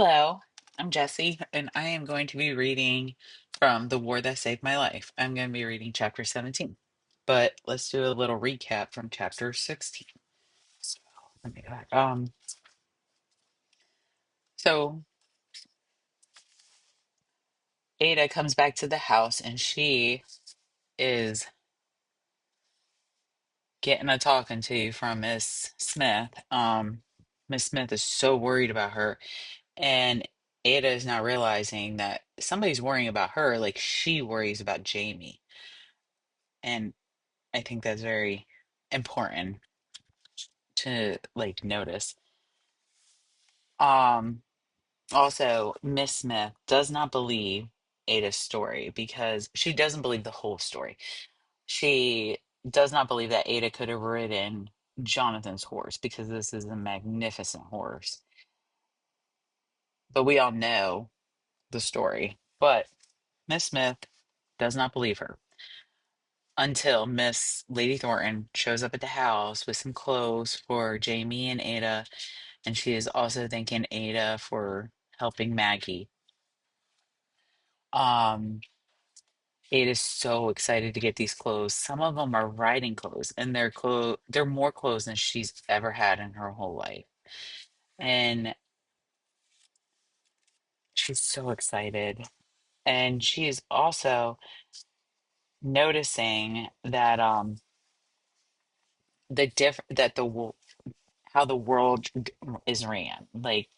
Hello, I'm Jesse, and I am going to be reading from The War That Saved My Life. I'm going to be reading chapter 17, but let's do a little recap from chapter 16. So, let me go back. So Ada comes back to the house, and she is getting a talking to from Miss Smith. Miss Smith is so worried about her, and Ada is not realizing that somebody's worrying about her, like she worries about Jamie, and I think that's very important to like notice. Um, Also, Miss Smith does not believe Ada's story because she doesn't believe the whole story. She does not believe that Ada could have ridden Jonathan's horse because this is a magnificent horse. But we all know the story. But Miss Smith does not believe her until Miss Lady Thornton shows up at the house with some clothes for Jamie and Ada. And she is also thanking Ada for helping Maggie. Um, Ada's so excited to get these clothes. Some of them are riding clothes, and they're more clothes than she's ever had in her whole life. And she's so excited. And she is also noticing that the diff that the wo- how the world is ran. Like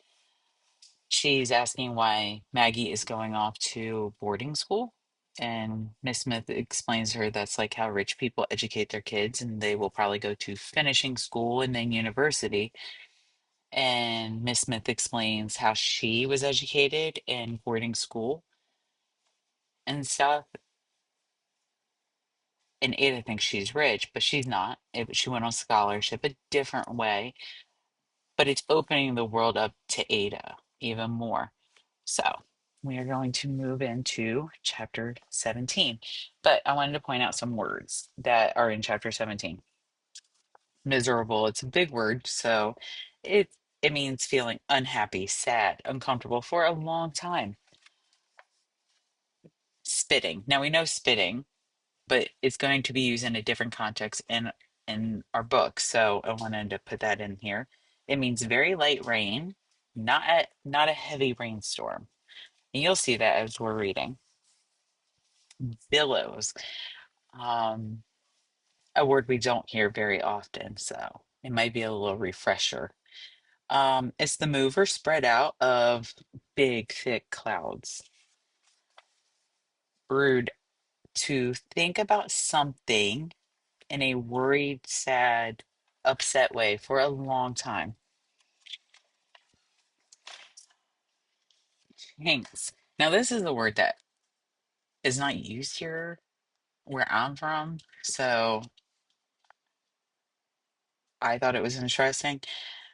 she's asking why Maggie is going off to boarding school. And Miss Smith explains to her that's like how rich people educate their kids, and they will probably go to finishing school and then university. And Miss Smith explains how she was educated in boarding school and stuff. And Ada thinks she's rich, but she's not. She went on scholarship a different way, but it's opening the world up to Ada even more. So we are going to move into chapter 17. But I wanted to point out some words that are in chapter 17. Miserable, it's a big word, so it it means feeling unhappy, sad, uncomfortable for a long time. Spitting. Now we know spitting, but it's going to be used in a different context in our book. So I wanted to put that in here. It means very light rain, not a heavy rainstorm. And you'll see that as we're reading. Billows, um, a word we don't hear very often, so it might be a little refresher. It's the move or spread out of big, thick clouds. Brood, to think about something in a worried, sad, upset way for a long time. Hanks. Now, this is a word that is not used here where I'm from, so I thought it was interesting.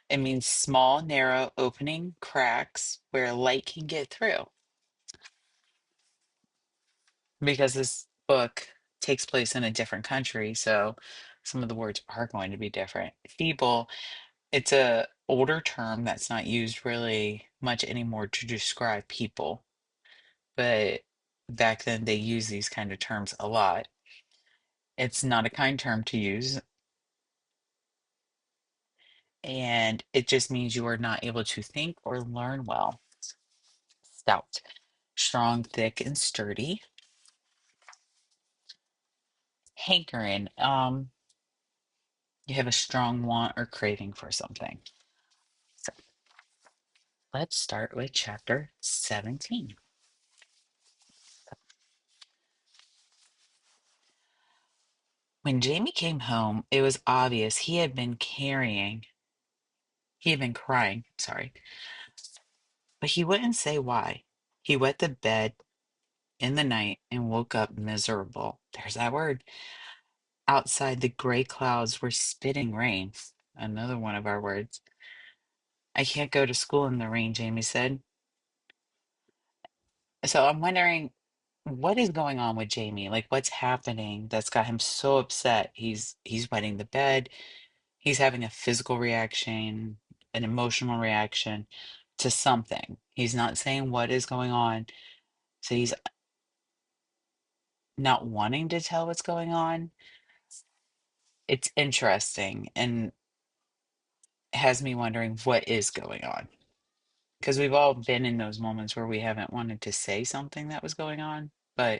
It means small, narrow opening cracks where light can get through. Because this book takes place in a different country, so some of the words are going to be different. Feeble, it's a older term that's not used really much anymore to describe people, but back then they used these kind of terms a lot. It's not a kind term to use, and it just means you are not able to think or learn well. Stout, strong, thick, and sturdy. Hankering, you have a strong want or craving for something. So let's start with chapter 17. When Jamie came home, it was obvious he had been crying, sorry, but he wouldn't say why. He wet the bed in the night and woke up miserable. There's that word. Outside, the gray clouds were spitting rain. Another one of our words. I can't go to school in the rain, Jamie said. So I'm wondering what is going on with Jamie? Like what's happening that's got him so upset? He's wetting the bed. He's having a physical reaction, an emotional reaction to something. He's not saying what is going on. So he's not wanting to tell what's going on. It's interesting and has me wondering what is going on. Because we've all been in those moments where we haven't wanted to say something that was going on, but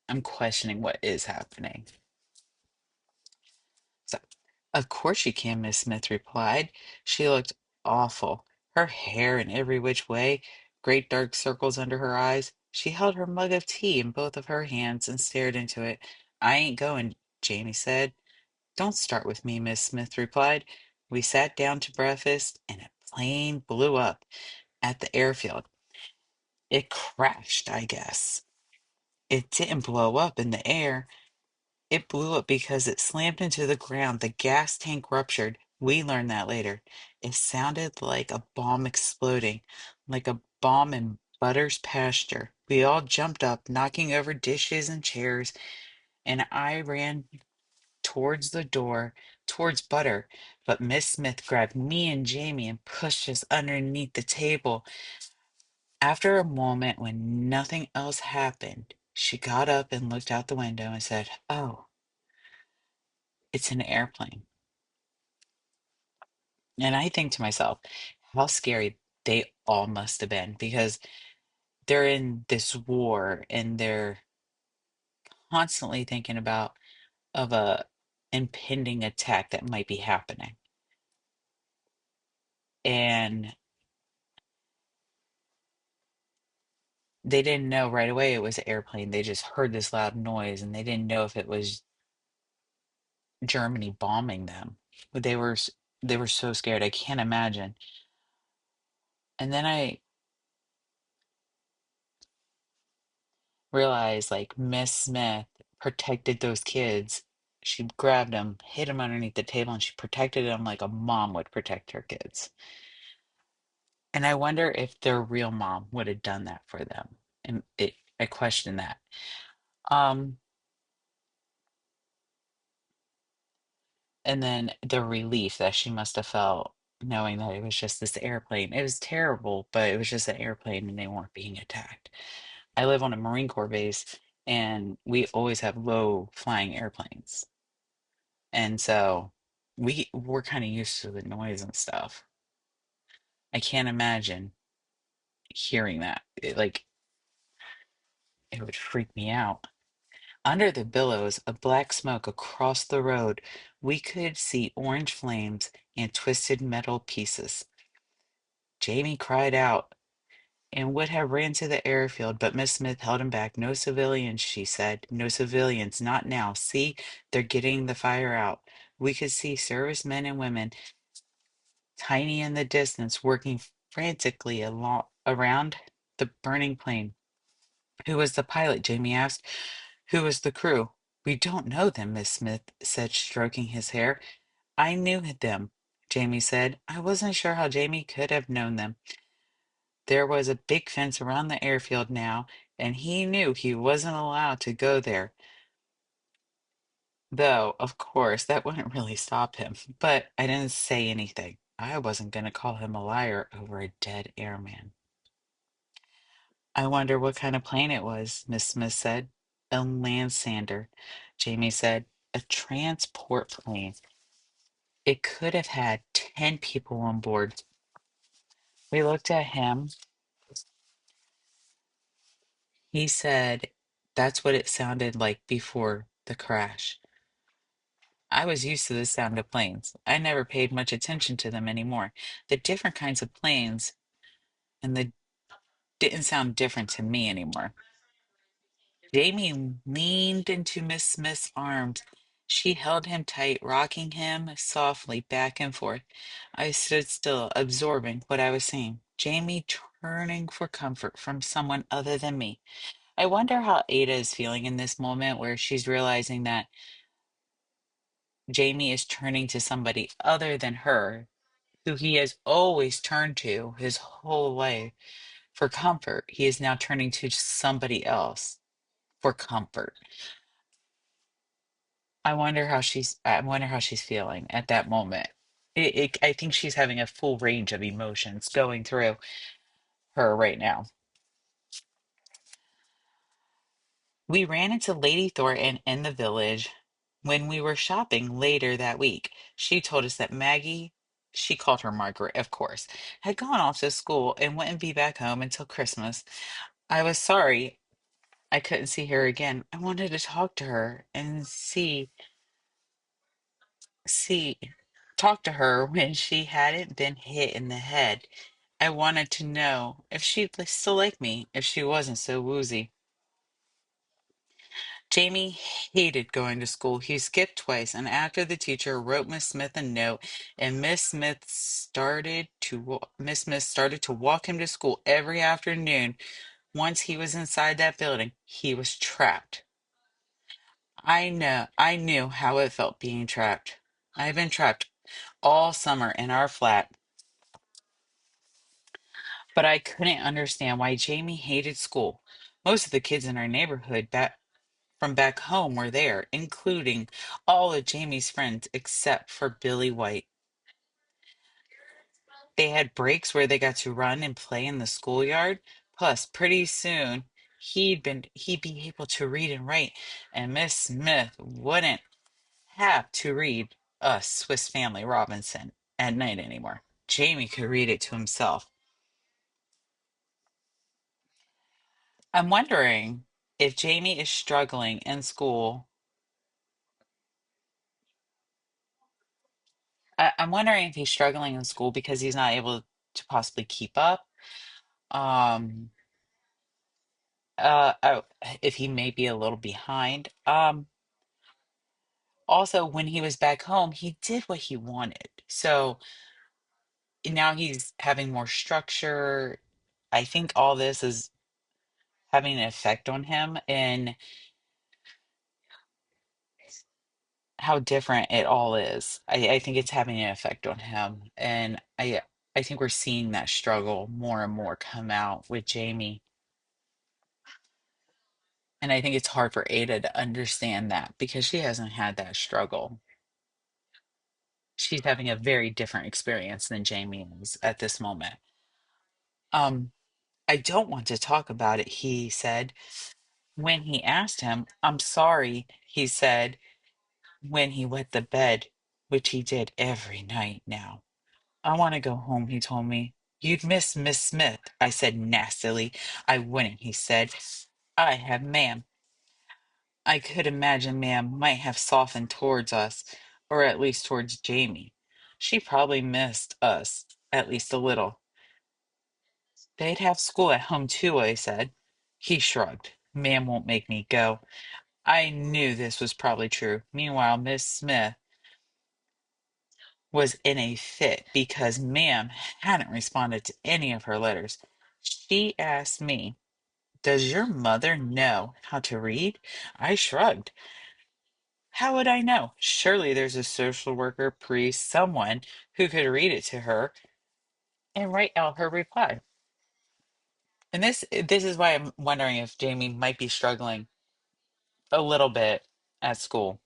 I'm questioning what is happening. So, of course you can, Miss Smith replied. She looked awful. Her hair in every which way, great dark circles under her eyes. She held her mug of tea in both of her hands and stared into it. I ain't going, Jamie said. Don't start with me, Miss Smith replied. We sat down to breakfast and a plane blew up at the airfield. It crashed, I guess. It didn't blow up in the air. It blew up because it slammed into the ground. The gas tank ruptured. We learned that later. It sounded like a bomb exploding, like a bomb in Butter's pasture. We all jumped up, knocking over dishes and chairs, and I ran towards the door, towards Butter. But Miss Smith grabbed me and Jamie and pushed us underneath the table. After a moment when nothing else happened, she got up and looked out the window and said, Oh, it's an airplane. And I think to myself, how scary they all must have been because they're in this war and they're constantly thinking about of a impending attack that might be happening. And they didn't know right away it was an airplane. They just heard this loud noise and they didn't know if it was Germany bombing them. But they were so scared. I can't imagine. And then I realized like Miss Smith protected those kids. She grabbed them, hid them underneath the table, and she protected them like a mom would protect her kids. And I wonder if their real mom would have done that for them. And I question that. Um, and then the relief that she must have felt knowing that it was just this airplane. It was terrible, but it was just an airplane and they weren't being attacked. I live on a Marine Corps base and we always have low flying airplanes. And so we're kind of used to the noise and stuff. I can't imagine hearing that. It would freak me out. Under the billows of black smoke across the road, we could see orange flames and twisted metal pieces. Jamie cried out and would have ran to the airfield, but Miss Smith held him back. No civilians, she said. No civilians, not now. See, they're getting the fire out. We could see servicemen and women, tiny in the distance, working frantically around the burning plane. Who was the pilot? Jamie asked. Who was the crew? We don't know them, Miss Smith said, stroking his hair. I knew them, Jamie said. I wasn't sure how Jamie could have known them. There was a big fence around the airfield now, and he knew he wasn't allowed to go there. Though, of course, that wouldn't really stop him. But I didn't say anything. I wasn't going to call him a liar over a dead airman. I wonder what kind of plane it was, Miss Smith said. A Landsander, Jamie said. A transport plane. It could have had 10 people on board. We looked at him. He said that's what it sounded like before the crash. I was used to the sound of planes. I never paid much attention to them anymore. The different kinds of planes and they didn't sound different to me anymore. Jamie leaned into Miss Smith's arms. She held him tight, rocking him softly back and forth. I stood still, absorbing what I was seeing. Jamie turning for comfort from someone other than me. I wonder how Ada is feeling in this moment where she's realizing that Jamie is turning to somebody other than her, who he has always turned to his whole life for comfort. He is now turning to somebody else for comfort. I wonder how she's feeling at that moment. I think she's having a full range of emotions going through. her right now. We ran into Lady Thornton in the village when we were shopping later that week. She told us that Maggie, she called her Margaret, of course, had gone off to school and wouldn't be back home until Christmas. I was sorry I couldn't see her again. I wanted to talk to her and see, talk to her when she hadn't been hit in the head. I wanted to know if she'd still like me, if she wasn't so woozy. Jamie hated going to school. He skipped twice, and after the teacher wrote Miss Smith a note, and Miss Smith started to walk him to school every afternoon. Once he was inside that building, he was trapped. I knew how it felt being trapped. I've been trapped all summer in our flat, but I couldn't understand why Jamie hated school. Most of the kids in our neighborhood from back home were there, including all of Jamie's friends except for Billy White. They had breaks where they got to run and play in the schoolyard. Plus, pretty soon he'd be able to read and write, and Miss Smith wouldn't have to read us Swiss Family Robinson at night anymore. Jamie could read it to himself. I'm wondering if Jamie is struggling in school. I'm wondering if he's struggling in school because he's not able to possibly keep up. Um, oh, if he may be a little behind. Also, when he was back home, he did what he wanted. So now he's having more structure. I think all this is having an effect on him and how different it all is. I think it's having an effect on him. And I think we're seeing that struggle more and more come out with Jamie. And I think it's hard for Ada to understand that because she hasn't had that struggle. She's having a very different experience than Jamie is at this moment. Um, I don't want to talk about it, he said. When he asked him, I'm sorry, he said when he wet the bed, which he did every night now. I want to go home, he told me. You'd miss Miss Smith, I said nastily. I wouldn't, he said. I have ma'am. I could imagine ma'am might have softened towards us, or at least towards Jamie. She probably missed us, at least a little. They'd have school at home too, I said. He shrugged. Ma'am won't make me go. I knew this was probably true. Meanwhile, Miss Smith was in a fit because ma'am hadn't responded to any of her letters. She asked me, does your mother know how to read? I shrugged. How would I know? Surely there's a social worker, priest, someone who could read it to her and write out her reply. And this is why I'm wondering if Jamie might be struggling a little bit at school.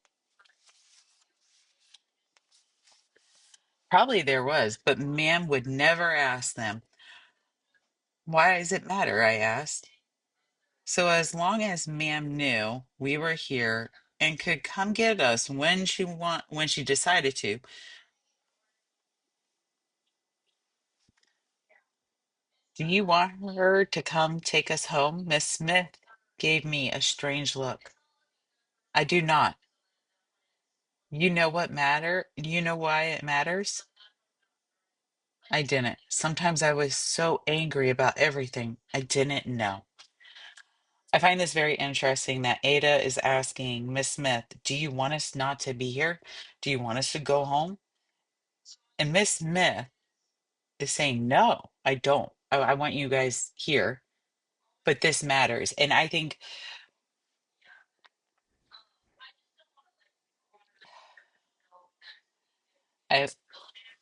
Probably there was, but ma'am would never ask them. Why does it matter? I asked. So as long as ma'am knew we were here and could come get us when she decided to. Do you want her to come take us home? Miss Smith gave me a strange look. I do not. You know why it matters? I didn't. Sometimes I was so angry about everything. I didn't know. I find this very interesting that Ada is asking Miss Smith, do you want us not to be here? Do you want us to go home? And Miss Smith is saying, no, I don't. I want you guys here, but this matters. And I,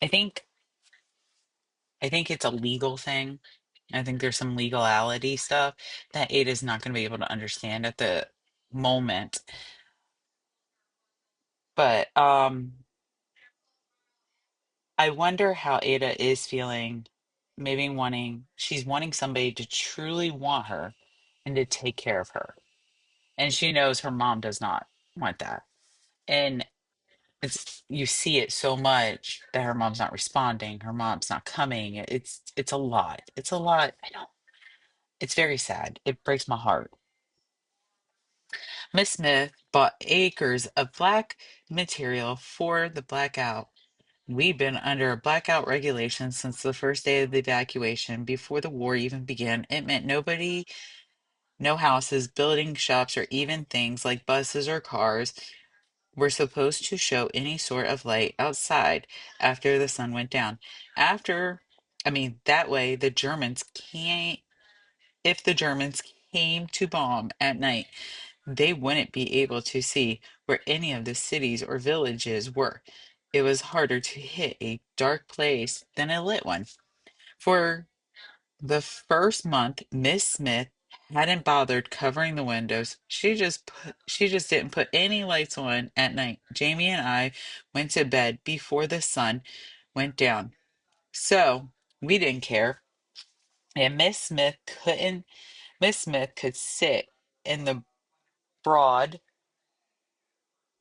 I think, I think it's a legal thing. I think there's some legality stuff that Ada's not going to be able to understand at the moment. But I wonder how Ada is feeling maybe she's wanting somebody to truly want her and to take care of her. And she knows her mom does not want that. And you see it so much that her mom's not responding, her mom's not coming. It's a lot. It's a lot. I don't It's very sad. It breaks my heart. Miss Smith bought acres of black material for the blackout. We've been under a blackout regulation since the first day of the evacuation. Before the war even began, it meant nobody, no houses, buildings, shops, or even things like buses or cars were supposed to show any sort of light outside after the sun went down. After, that way the Germans can't, if the Germans came to bomb at night, they wouldn't be able to see where any of the cities or villages were. It was harder to hit a dark place than a lit one. For the first month, Miss Smith hadn't bothered covering the windows. She just didn't put any lights on at night. Jamie and I went to bed before the sun went down. So we didn't care. And Miss Smith could sit in the broad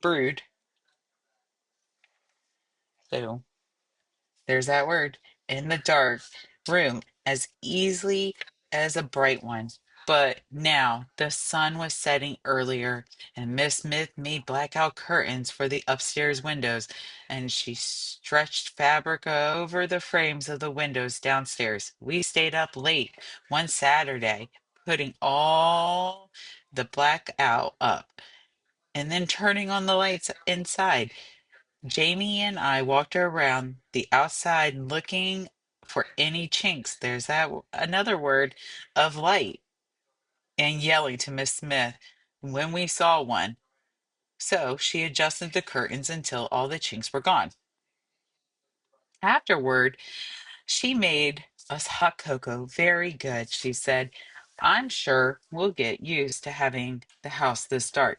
brood. So there's that word, in the dark room as easily as a bright one. But now the sun was setting earlier, and Miss Smith made blackout curtains for the upstairs windows, and she stretched fabric over the frames of the windows downstairs. We stayed up late one Saturday, putting all the blackout up, and then turning on the lights inside. Jamie and I walked around the outside looking for any chinks. There's another word of light, and yelling to Miss Smith when we saw one. So she adjusted the curtains until all the chinks were gone. Afterward, she made us hot cocoa. Very good, she said. I'm sure we'll get used to having the house this dark.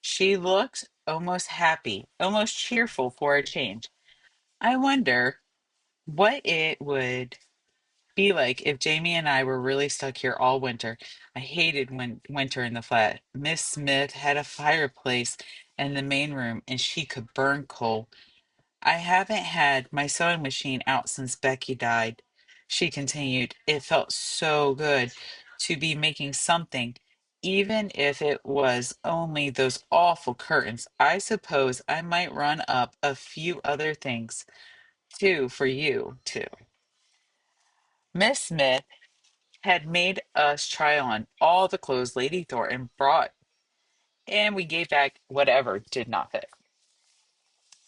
She looked almost happy, almost cheerful for a change. I wonder what it would be like if Jamie and I were really stuck here all winter. I hated winter in the flat. Miss Smith had a fireplace in the main room and she could burn coal. I haven't had my sewing machine out since Becky died, she continued. It felt so good to be making something, even if it was only those awful curtains. I suppose I might run up a few other things too for you, too. Miss Smith had made us try on all the clothes Lady Thornton brought, and we gave back whatever did not fit.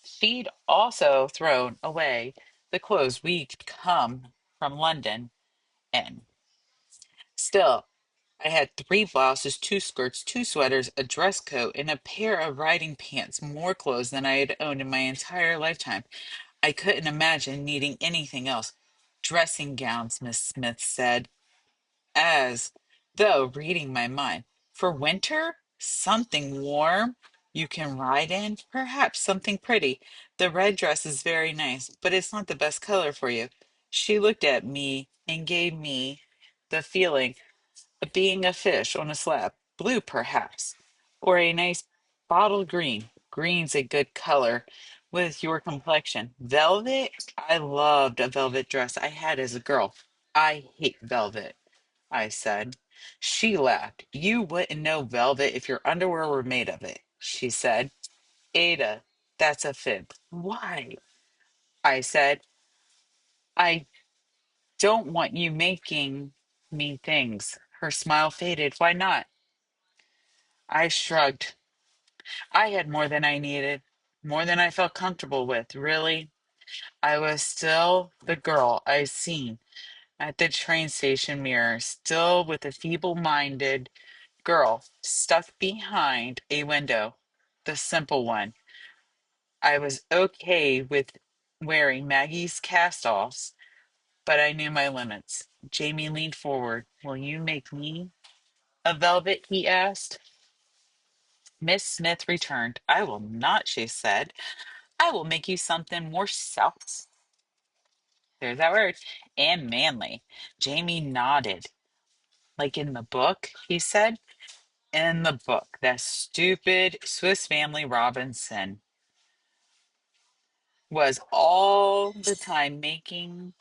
She'd also thrown away the clothes we'd come from London in. Still, I had three blouses, two skirts, two sweaters, a dress coat, and a pair of riding pants, more clothes than I had owned in my entire lifetime. I couldn't imagine needing anything else. Dressing gowns, Miss Smith said, as though reading my mind. For winter, something warm you can ride in, perhaps something pretty. The red dress is very nice, but it's not the best color for you. She looked at me and gave me the feeling of being a fish on a slab. Blue, perhaps, or a nice bottle green. Green's a good color with your complexion. Velvet? I loved a velvet dress I had as a girl. I hate velvet, I said. She laughed. You wouldn't know velvet if your underwear were made of it, she said. Ada, that's a fib. Why? I said. I don't want you making me things. Her smile faded. Why not? I shrugged. I had more than I needed, more than I felt comfortable with, really. I was still the girl I seen at the train station mirror, still with the feeble minded girl stuck behind a window, the simple one. I was okay with wearing Maggie's cast offs, but I knew my limits. Jamie leaned forward. Will you make me a velvet? He asked. Miss Smith returned. I will not, she said. I will make you something more south. There's that word. And manly. Jamie nodded. Like in the book, he said. In the book, that stupid Swiss Family Robinson was all the time making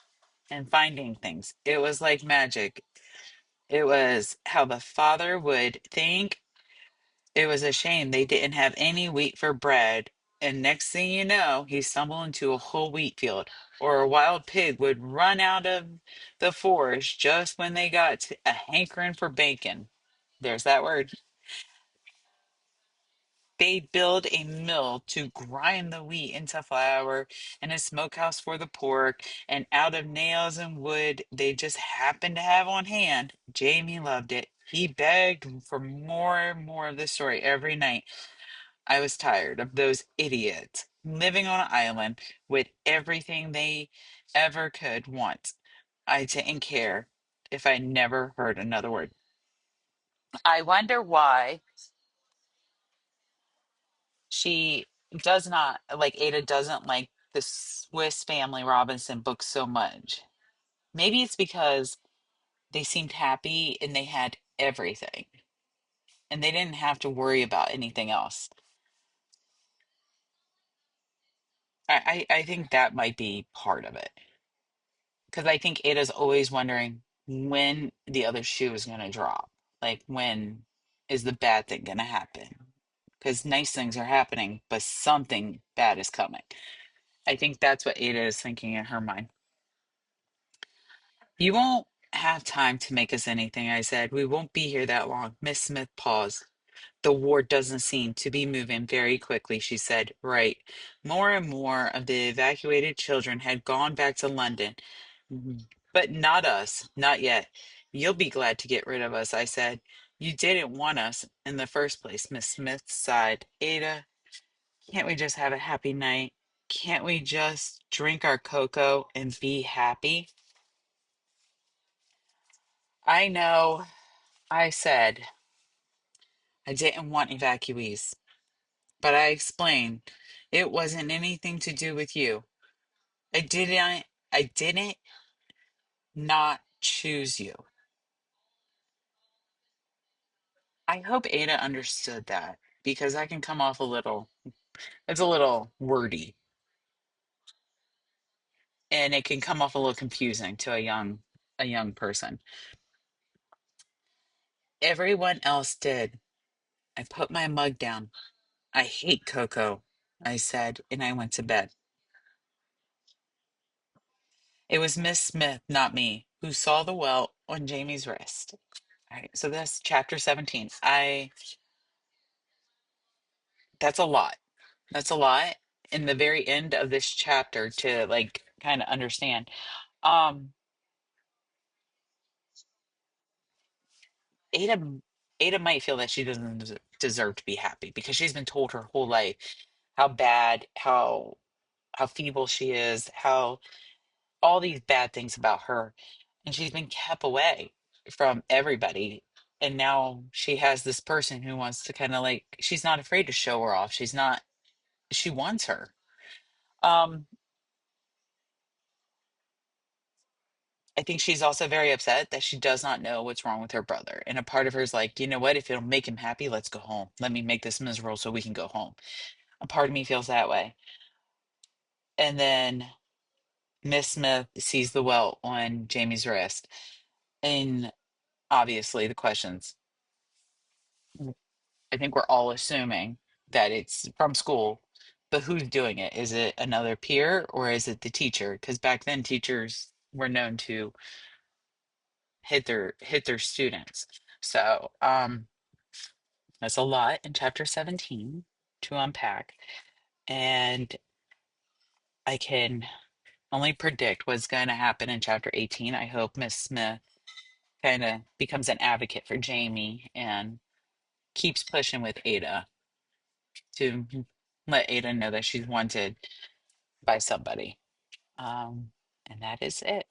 and finding things. It was like magic. It was how the father would think. It was a shame they didn't have any wheat for bread. And next thing you know, he stumbled into a whole wheat field, or a wild pig would run out of the forest just when they got a hankering for bacon. There's that word. They build a mill to grind the wheat into flour and a smokehouse for the pork, and out of nails and wood they just happened to have on hand. Jamie loved it. He begged for more and more of the story every night. I was tired of those idiots living on an island with everything they ever could want. I didn't care if I never heard another word. I wonder why she does not like Ada doesn't like the Swiss Family Robinson book so much. Maybe it's because they seemed happy and they had everything and they didn't have to worry about anything else. I think that might be part of it because I think Ada's always wondering when the other shoe is going to drop. Like, when is the bad thing going to happen? Because nice things are happening, but something bad is coming. I think that's what Ada is thinking in her mind. You won't have time to make us anything, I said. We won't be here that long. Miss Smith paused. The war doesn't seem to be moving very quickly, she said. Right. More and more of the evacuated children had gone back to London. Mhm. But not us, not yet. You'll be glad to get rid of us, I said. You didn't want us in the first place, Miss Smith sighed. Ada, can't we just have a happy night? Can't we just drink our cocoa and be happy? I know, I said I didn't want evacuees, but I explained it wasn't anything to do with you. I didn't not choose you. I hope Ada understood that because I can come off a little, it's a little wordy and it can come off a little confusing to a young person. Everyone else did. I put my mug down. I hate cocoa, I said, and I went to bed. It was Miss Smith, not me, who saw the welt on Jamie's wrist. All right, so that's chapter 17. That's a lot. That's a lot in the very end of this chapter to like kind of understand. Um, Ada Ada might feel that she doesn't deserve to be happy because she's been told her whole life how bad, how feeble she is, how all these bad things about her, and she's been kept away from everybody. And now she has this person who wants to kind of like, she's not afraid to show her off. She's not, she wants her. Um, I think she's also very upset that she does not know what's wrong with her brother. And a part of her is like, you know what? If it'll make him happy, let's go home. Let me make this miserable so we can go home. A part of me feels that way. And then Miss Smith sees the welt on Jamie's wrist. And obviously, the questions, I think we're all assuming that it's from school, but who's doing it? Is it another peer or is it the teacher? Because back then, teachers were known to hit their students. So, that's a lot in chapter 17 to unpack. And I can only predict what's going to happen in chapter 18. I hope Miss Smith kind of becomes an advocate for Jamie and keeps pushing with Ada to let Ada know that she's wanted by somebody. Um, and that is it.